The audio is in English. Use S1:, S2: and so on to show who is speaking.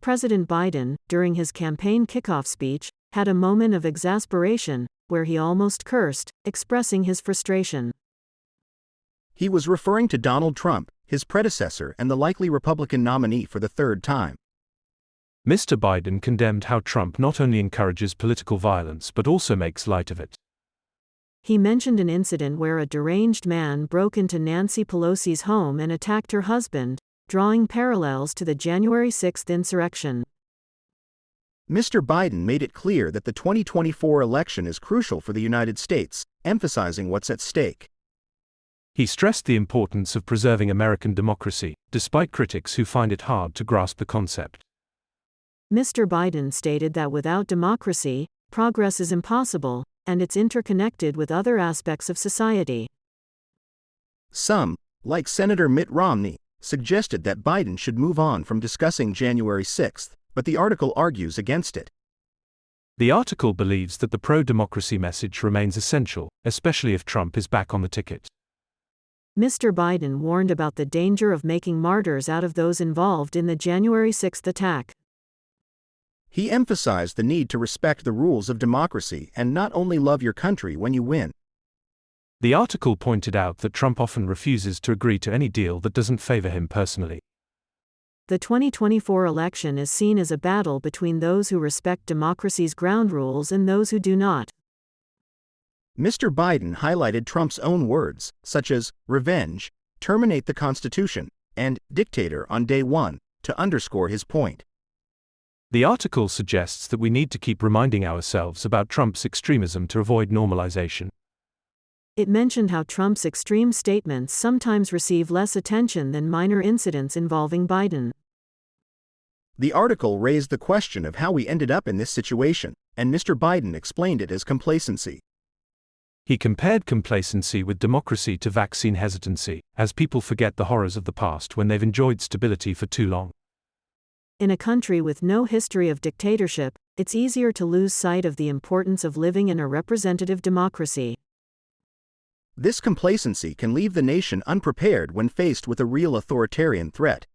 S1: President Biden, during his campaign kickoff speech, had a moment of exasperation, where he almost cursed, expressing his frustration.
S2: He was referring to Donald Trump, his predecessor and the likely Republican nominee for the third time.
S3: Mr. Biden condemned how Trump not only encourages political violence but also makes light of it.
S1: He mentioned an incident where a deranged man broke into Nancy Pelosi's home and attacked her husband, drawing parallels to the January 6th insurrection.
S2: Mr. Biden made it clear that the 2024 election is crucial for the United States, emphasizing what's at stake.
S3: He stressed the importance of preserving American democracy, despite critics who find it hard to grasp the concept.
S1: Mr. Biden stated that without democracy, progress is impossible, and it's interconnected with other aspects of society.
S2: Some, like Senator Mitt Romney, suggested that Biden should move on from discussing January 6th, but the article argues against it.
S3: The article believes that the pro-democracy message remains essential, especially if Trump is back on the ticket.
S1: Mr. Biden warned about the danger of making martyrs out of those involved in the January 6th attack.
S2: He emphasized the need to respect the rules of democracy and not only love your country when you win.
S3: The article pointed out that Trump often refuses to agree to any deal that doesn't favor him personally.
S1: The 2024 election is seen as a battle between those who respect democracy's ground rules and those who do not.
S2: Mr. Biden highlighted Trump's own words, such as revenge, terminate the Constitution, and dictator on day one, to underscore his point.
S3: The article suggests that we need to keep reminding ourselves about Trump's extremism to avoid normalization.
S1: It mentioned how Trump's extreme statements sometimes receive less attention than minor incidents involving Biden.
S2: The article raised the question of how we ended up in this situation, and Mr. Biden explained it as complacency.
S3: He compared complacency with democracy to vaccine hesitancy, as people forget the horrors of the past when they've enjoyed stability for too long.
S1: In a country with no history of dictatorship, it's easier to lose sight of the importance of living in a representative democracy.
S2: This complacency can leave the nation unprepared when faced with a real authoritarian threat.